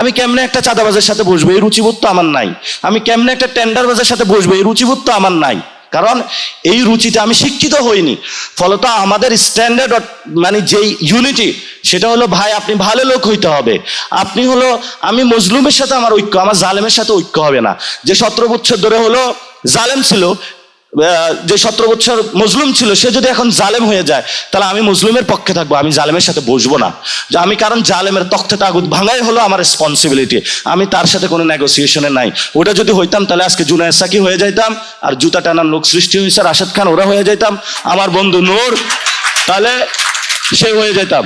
আমি কেমনে একটা চাঁদাবাজের সাথে বসবো, এই রুচিবোধ তো আমার নাই। আমি কেমনে একটা টেন্ডারবাজের সাথে বসবো, এই রুচিবোধ তো আমার নাই। কারণ এই রুচিতে আমি শিক্ষিত হইনি। ফলত আমাদের স্ট্যান্ডার্ড মানে যেই ইউনিটি, সেটা হলো ভাই আপনি ভালো লোক হইতে হবে। আপনি হলো, আমি মজলুমের সাথে আমার ঐক্য, আমার জালেমের সাথে ঐক্য হবে না। যে 17 বছর ধরে হলো জালেম ছিল, যে 17 বছর মজলুম ছিল, সে যদি এখন জালেম হয়ে যায়, তাহলে আমি মজলুমের পক্ষে থাকবো, আমি জালেমের সাথে বসবো না। যে আমি, কারণ জালেমের তখ্তে তাগুত ভাঙাই হলো আমার রেসপন্সিবিলিটি। আমি তার সাথে কোনো নেগোসিয়েশনে নাই। ওটা যদি হইতাম তাহলে আজকে জুনায়েদ সাকি হয়ে যাইতাম, আর জুতা টানার লোক সৃষ্টি হয়েছে রাশেদ খান, ওরা হয়ে যাইতাম, আমার বন্ধু নূর তাহলে সে হয়ে যাইতাম।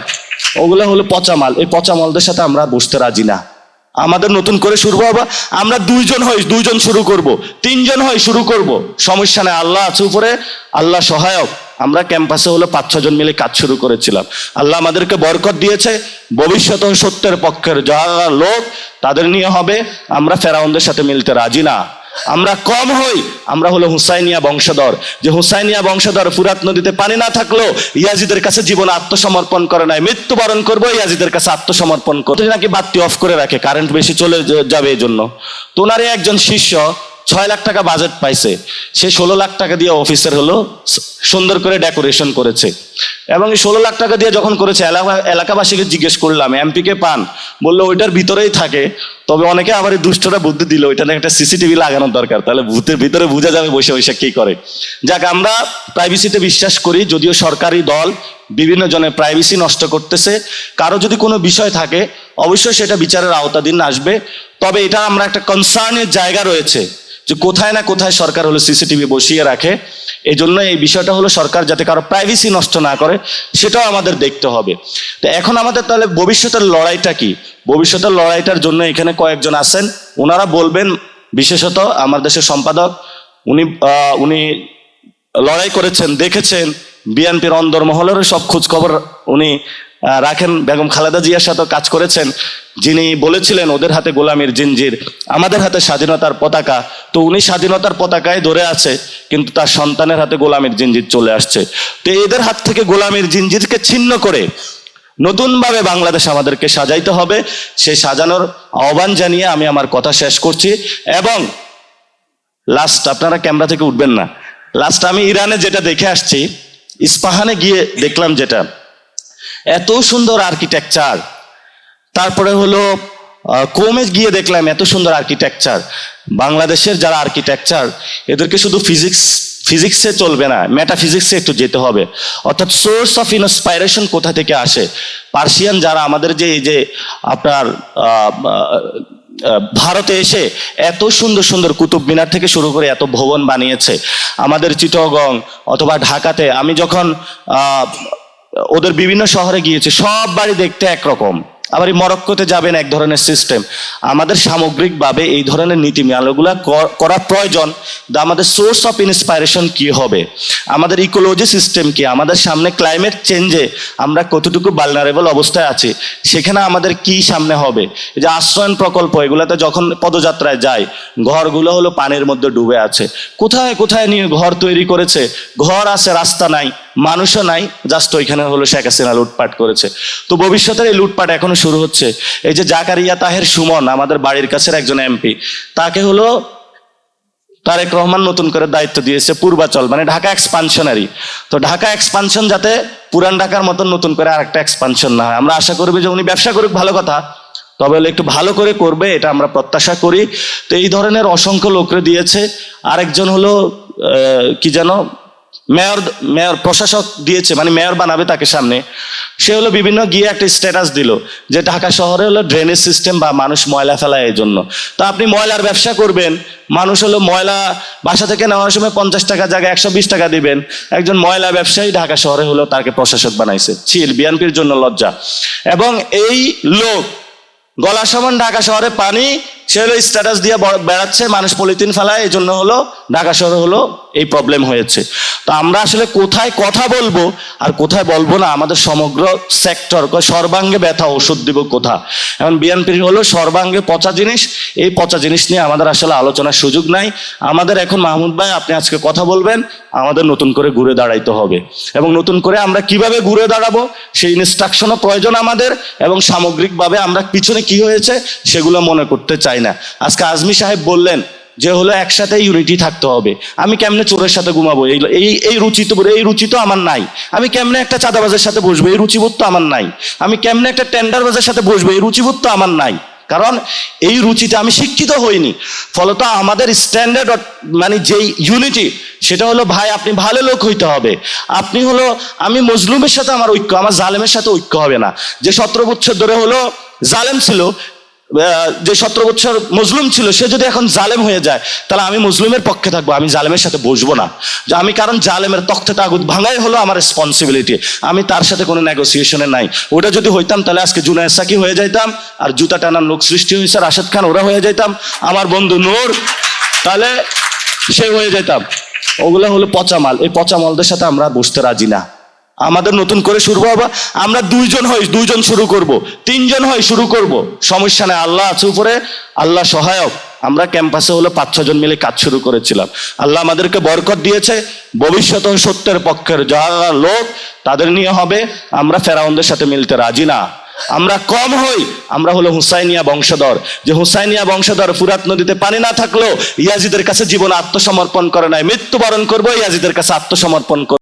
ওগুলো হলো পচা মাল। এই পচা মালদের সাথে আমরা বসতে রাজি না। আমাদের নতুন করে শুরু হবো, আমরা 2 জন হই, 2 জন শুরু করব, 3 জন হই শুরু করব, সমস্যা নেই, আল্লাহ আছে উপরে, আল্লাহ সহায়ক। আমরা ক্যাম্পাসে হলো 5-6 জন মিলে কাজ শুরু করেছিলাম, আল্লাহ আমাদেরকে বরকত দিয়েছে। ভবিষ্যতে সত্যের পক্ষের যারা লোক তাদের নিয়ে হবে। আমরা ফেরাউনদের সাথে মিলতে রাজি না। আমরা কম হই, আমরা হলো হুসাইনিয়া বংশধর। যে হুসাইনিয়া বংশধর ফুরাত নদীতে পানি না থাকলেও ইয়াজিদের কাছে জীবন আত্মসমর্পণ করে নাই, মৃত্যুবরণ করবো ইয়াজিদের কাছে আত্মসমর্পণ করতে, নাকি বাতি অফ করে রাখে, কারেন্ট বেশি চলে যাবে এই জন্য। তো ওনারই একজন শিষ্য 6 লাখ টাকা বাজেট পাইছে, সে 16 লাখ টাকা দিয়ে অফিসের হলো সুন্দর করে ডেকোরেশন করেছে। এবং এই 16 লাখ টাকা দিয়ে যখন করেছে, এলাকাবাসীকে জিজ্ঞেস করলাম এমপি কে পান, বললো ওইটার ভিতরেই থাকে। তবে অনেকে আবার এই দুষ্টরা বুদ্ধি দিল, ওইটা একটা সিসিটিভি লাগানোর দরকার, তাহলে ভূতের ভিতরে বোঝা যাবে বসে বসে কি করে। যাক, আমরা প্রাইভেসিতে বিশ্বাস করি, যদিও সরকারি দল বিভিন্ন জনের প্রাইভেসি নষ্ট করতেছে। কারো যদি কোনো বিষয় থাকে অবশ্যই সেটা বিচারের আওতাধীন আসবে। তবে এটা আমরা একটা কনসার্নের জায়গা রয়েছে যে কোথায় না কোথায় সরকার হলো সিসিটিভি বসিয়ে রাখে। এই জন্য এই বিষয়টা হলো সরকার যাতে কারো প্রাইভেসি নষ্ট না করে, সেটাও আমাদের দেখতে হবে। তো এখন আমাদের তাহলে ভবিষ্যতের লড়াইটা কি? ভবিষ্যতের লড়াইটার জন্য এখানে কয়েকজন আছেন, ওনারা বলবেন। বিশেষত আমার দেশের সম্পাদক, উনি লড়াই করেছেন, দেখেছেন, বিএনপির অন্দরমহলেরও সব খোঁজ খবর উনি রাখেন। বেগম খালেদা জিয়ার সাথে কাজ করেছেন, যিনি বলেছিলেন ওদের হাতে গোলামীর জিঞ্জির, আমাদের হাতে স্বাধীনতার পতাকা। তো উনি স্বাধীনতার পতাকায় ধরে আছে, কিন্তু তার সন্তানের হাতে গোলামীর জিঞ্জির চলে আসছে। তো এদের হাত থেকে গোলামীর জিঞ্জিরকে ছিন্ন করে নতুনভাবে বাংলাদেশ আমাদেরকে সাজাইতে হবে। সেই সাজানোর আহ্বান জানিয়ে আমি আমার কথা শেষ করছি। এবং লাস্ট, আপনারা ক্যামেরা থেকে উঠবেন না, লাস্ট আমি ইরানে যেটা দেখে আসছি, ইস্পাহানে গিয়ে দেখলাম যেটা এত সুন্দর আর্কিটেকচার। তারপরে হলো কোমে গিয়ে দেখলাম এত সুন্দর আর্কিটেকচার। বাংলাদেশের যারা আর্কিটেকচার, এদেরকে শুধু ফিজিক্সে চলবে না, মেটাফিজিক্সে একটু যেতে হবে। অর্থাৎ সোর্স অফ ইন্সপাইরেশন কোথা থেকে আসে। পার্সিয়ান যারা আমাদের যে এই যে আপনার ভারতে এসে এত সুন্দর সুন্দর কুতুব মিনার থেকে শুরু করে এত ভবন বানিয়েছে। আমাদের চিটগং অথবা ঢাকাতে আমি যখন ওদের বিভিন্ন শহরে গিয়েছি, সব বাড়ি দেখতে একরকম। আবার এই মরক্কোতে যাবেন, এক ধরনের সিস্টেম। আমাদের সামগ্রিকভাবে এই ধরনের নীতিমালাগুলো করা প্রয়োজন। আমাদের সোর্স অফ ইন্সপাইরেশন কি হবে, আমাদের ইকোলজি সিস্টেম কি, আমাদের সামনে ক্লাইমেট চেঞ্জে আমরা কতটুকু ভালনারেবল অবস্থায় আছি, সেখানে আমাদের কি সামনে হবে। এই যে আশ্রয়ন প্রকল্প, এগুলোতে যখন পদযাত্রায় যায়, ঘরগুলো হলো পানির মধ্যে ডুবে আছে। কোথায় কোথায় নিয়ে ঘর তৈরি করেছে, ঘর আছে রাস্তা নাই, মানুষও নাই, জাস্ট ওইখানে হলো শেখ হাসিনা লুটপাট করেছে। তো ভবিষ্যতের এই লুটপাট এখনো শুরু হচ্ছে। এই যে জাকারিয়া তাহের সুমন, আমাদের বাড়ির কাছের একজন এমপি, তাকে হলো তারেক রহমান নতুন করে দায়িত্ব দিয়েছে পূর্বাচল, মানে ঢাকা এক্সপানশনারি। তো ঢাকা এক্সপানশন যাতে পুরান ঢাকার মতন নতুন করে আরেকটা এক্সপানশন না হয়, আমরা আশা করবো যে উনি ব্যবসা করুক, ভালো কথা, তবে হলে একটু ভালো করে করবে, এটা আমরা প্রত্যাশা করি। তো এই ধরনের অসংখ্য লোকরে দিয়েছে। আরেকজন হলো কি যেন মেয়র প্রশাসক দিয়েছে, মানে মেয়র বানাবে তাকে সামনে। সে হলো বিভিন্ন গিয়ে একটা স্ট্যাটাস দিল যে ঢাকা শহরে হলো ড্রেনেজ সিস্টেম বা মানুষ ময়লা ফেলায় এই জন্য। তা আপনি ময়লার ব্যবসা করবেন, মানুষ হলো ময়লা বাসা থেকে নেওয়ার সময় 50 টাকা জায়গায় 120 টাকা দিবেন। একজন ময়লা ব্যবসায়ী ঢাকা শহরে হলো তাকে প্রশাসক বানাইছে। ছিল বিএনপির জন্য লজ্জা। এবং এই লোক গলা সমান ঢাকা শহরে পানি সে হলো স্ট্যাটাস দিয়ে বেড়াচ্ছে, মানুষ পলিথিন ফেলায়, এই জন্য হলো ঢাকা শহরে হলো এই প্রবলেম হয়েছে। তো আমরা আসলে কোথায় কথা বলবো আর কোথায় বলবো না, আমাদের সমগ্র সেক্টর সর্বাঙ্গে ব্যথা, ওষুধ দিব কোথা। এখন বিএনপির হলো সর্বাঙ্গে পচা জিনিস, এই পচা জিনিস নিয়ে আমাদের আসলে আলোচনার সুযোগ নাই। আমাদের এখন মাহমুদ ভাই আপনি আজকে কথা বলবেন, আমাদের নতুন করে ঘুরে দাঁড়াইতে হবে, এবং নতুন করে আমরা কিভাবে ঘুরে দাঁড়াবো সেই ইনস্ট্রাকশনও প্রয়োজন আমাদের, এবং সামগ্রিকভাবে আমরা পিছনে কি হয়েছে সেগুলো মনে করতে চাই না। আজকে আজমি সাহেব বললেন যে হলো একসাথে ইউনিটি থাকতে হবে। আমি কেমনে চোরের সাথে ঘুমাবো, এই রুচি তো আমার নাই। আমি কেমনে একটা চাঁদাবাজের সাথে বসবো, এই রুচিবোধ তো আমার নাই। আমি কেমনে একটা টেন্ডারবাজের সাথে বসবো, এই রুচিবোধ তো আমার নাই। কারণ এই রুচিতে আমি শিক্ষিত হইনি। ফলত আমাদের স্ট্যান্ডার্ড মানে যেই ইউনিটি, সেটা হলো ভাই আপনি ভালো লোক হইতে হবে। আপনি হলো, আমি মজলুমের সাথে আমার ঐক্য, আমার জালেমের সাথে ঐক্য হবে না। যে 17 বছর ধরে হলো জালেম ছিল, যে 17 বছর মজলুম ছিল, সে যদি এখন জালেম হয়ে যায়, তাহলে আমি মজলুমের পক্ষে থাকবো, আমি জালেমের সাথে বসবো না। যে আমি, কারণ জালেমের তখ্তে তাগুত ভাঙাই হলো আমার রেসপন্সিবিলিটি, আমি তার সাথে কোনো নেগোসিয়েশনে নাই। ওটা যদি হইতাম তাহলে আজকে জুনায়েদ সাকি হয়ে যাইতাম, আর জুতা টানার লোক সৃষ্টি হয়েছে রাশেদ খান, ওরা হয়ে যাইতাম, আমার বন্ধু নূর তাহলে সে হয়ে যেতাম। ওগুলো হলো পচা মাল, এই পচা মালদের সাথে আমরা বসতে রাজি না। আমাদের নতুন করে শুরু হবে, আমরা 2 জন হই, 2 জন শুরু করব, 3 জন হই শুরু করব, সমস্যা নেই, আল্লাহ আছে উপরে, আল্লাহ সহায়ক। আমরা ক্যাম্পাসে হলো 5-6 জন মিলে কাজ শুরু করেছিলাম, আল্লাহ আমাদেরকে বরকত দিয়েছে। ভবিষ্যতে সত্যের পক্ষের যারা লোক তাদের নিয়ে হবে, আমরা ফেরাউনদের সাথে মিলতে রাজি না। আমরা কম হই, আমরা হলো হুসাইনিয়া বংশধর, যে হুসাইনিয়া বংশধর ফুরাত নদীতে পানি না থাকলেও ইয়াজিদের কাছে জীবন আত্মসমর্পণ করে নাই, মৃত্যুবরণ করবো ইয়াজিদের কাছে আত্মসমর্পণ করবো।